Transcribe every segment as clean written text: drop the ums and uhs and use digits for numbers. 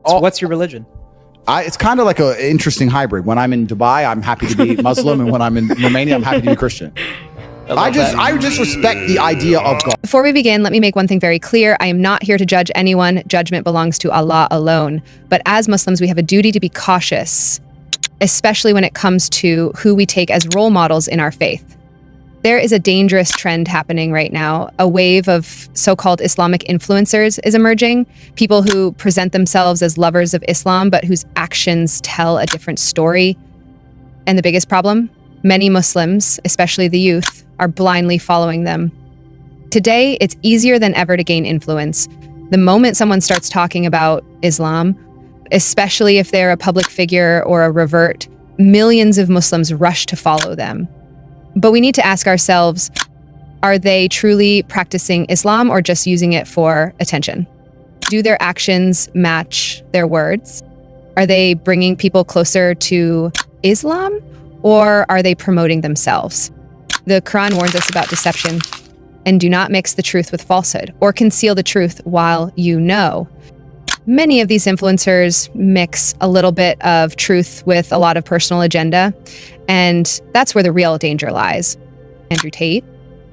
So what's your religion? It's kind of like an interesting hybrid. When I'm in Dubai, I'm happy to be Muslim, and when I'm in Romania, I'm happy to be Christian. I just respect the idea of God. Before we begin, let me make one thing very clear. I am not here to judge anyone. Judgment belongs to Allah alone. But as Muslims, we have a duty to be cautious, especially when it comes to who we take as role models in our faith. There is a dangerous trend happening right now. A wave of so-called Islamic influencers is emerging. People who present themselves as lovers of Islam, but whose actions tell a different story. And the biggest problem? Many Muslims, especially the youth, are blindly following them. Today, it's easier than ever to gain influence. The moment someone starts talking about Islam, especially if they're a public figure or a revert, millions of Muslims rush to follow them. But we need to ask ourselves, are they truly practicing Islam or just using it for attention? Do their actions match their words? Are they bringing people closer to Islam, or are they promoting themselves? The Quran warns us about deception, and do not mix the truth with falsehood or conceal the truth while you know. Many of these influencers mix a little bit of truth with a lot of personal agenda, and that's where the real danger lies. Andrew Tate.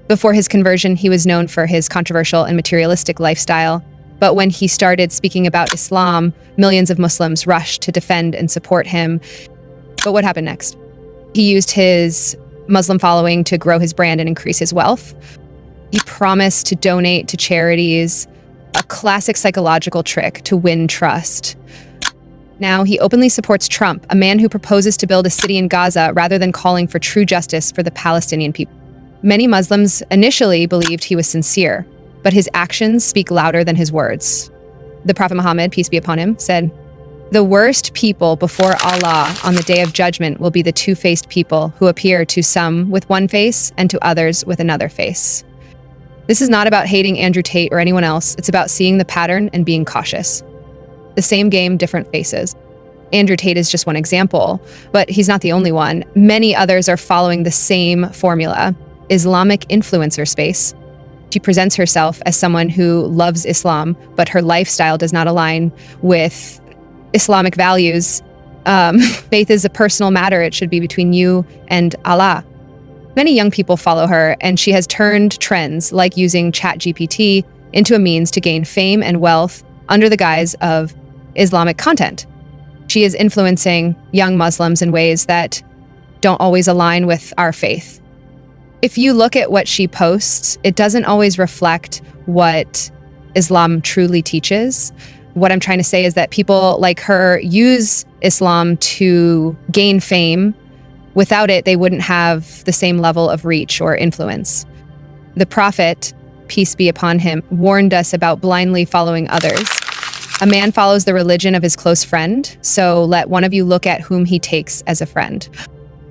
Before his conversion, he was known for his controversial and materialistic lifestyle, but when he started speaking about Islam, millions of Muslims rushed to defend and support him. But what happened next? He used his Muslim following to grow his brand and increase his wealth. He promised to donate to charities, a classic psychological trick to win trust. Now he openly supports Trump, a man who proposes to build a city in Gaza rather than calling for true justice for the Palestinian people. Many Muslims initially believed he was sincere, but his actions speak louder than his words. The Prophet Muhammad, peace be upon him, said, "The worst people before Allah on the day of judgment will be the two-faced people who appear to some with one face and to others with another face." This is not about hating Andrew Tate or anyone else. It's about seeing the pattern and being cautious. The same game, different faces. Andrew Tate is just one example, but he's not the only one. Many others are following the same formula. Islamic influencer space. She presents herself as someone who loves Islam, but her lifestyle does not align with Islamic values. Faith is a personal matter. It should be between you and Allah. Many young people follow her, and she has turned trends like using ChatGPT into a means to gain fame and wealth under the guise of Islamic content. She is influencing young Muslims in ways that don't always align with our faith. If you look at what she posts, it doesn't always reflect what Islam truly teaches. What I'm trying to say is that people like her use Islam to gain fame. Without it, they wouldn't have the same level of reach or influence. The Prophet, peace be upon him, warned us about blindly following others. A man follows the religion of his close friend, so let one of you look at whom he takes as a friend.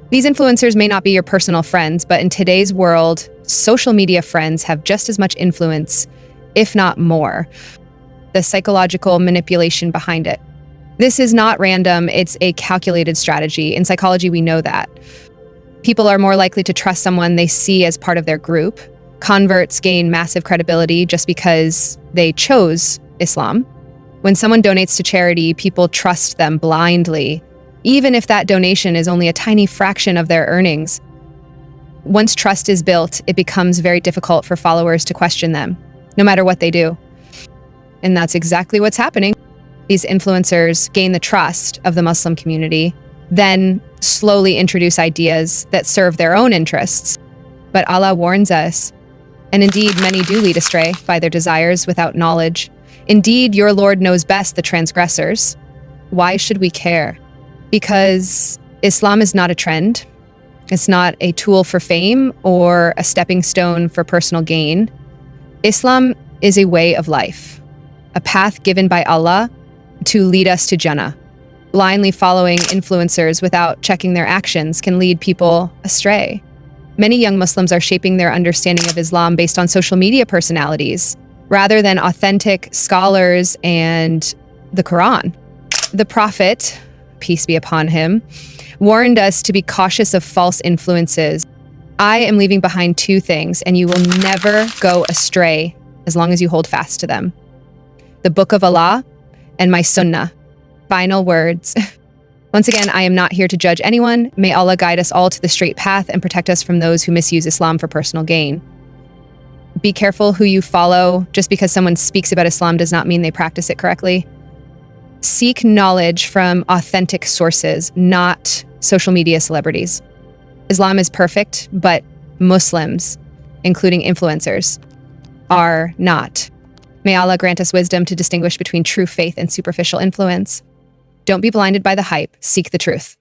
These influencers may not be your personal friends, but in today's world, social media friends have just as much influence, if not more. The psychological manipulation behind it. This is not random, it's a calculated strategy. In psychology, we know that. People are more likely to trust someone they see as part of their group. Converts gain massive credibility just because they chose Islam. When someone donates to charity, people trust them blindly, even if that donation is only a tiny fraction of their earnings. Once trust is built, it becomes very difficult for followers to question them, no matter what they do. And that's exactly what's happening. These influencers gain the trust of the Muslim community, then slowly introduce ideas that serve their own interests. But Allah warns us, and indeed many do lead astray by their desires without knowledge. Indeed, your Lord knows best the transgressors. Why should we care? Because Islam is not a trend. It's not a tool for fame or a stepping stone for personal gain. Islam is a way of life, a path given by Allah to lead us to Jannah. Blindly following influencers without checking their actions can lead people astray. Many young Muslims are shaping their understanding of Islam based on social media personalities, rather than authentic scholars and the Quran. The Prophet, peace be upon him, warned us to be cautious of false influences. I am leaving behind two things, and you will never go astray as long as you hold fast to them: the Book of Allah and my Sunnah. Final words. Once again, I am not here to judge anyone. May Allah guide us all to the straight path and protect us from those who misuse Islam for personal gain. Be careful who you follow. Just because someone speaks about Islam does not mean they practice it correctly. Seek knowledge from authentic sources, not social media celebrities. Islam is perfect, but Muslims, including influencers, are not. May Allah grant us wisdom to distinguish between true faith and superficial influence. Don't be blinded by the hype. Seek the truth.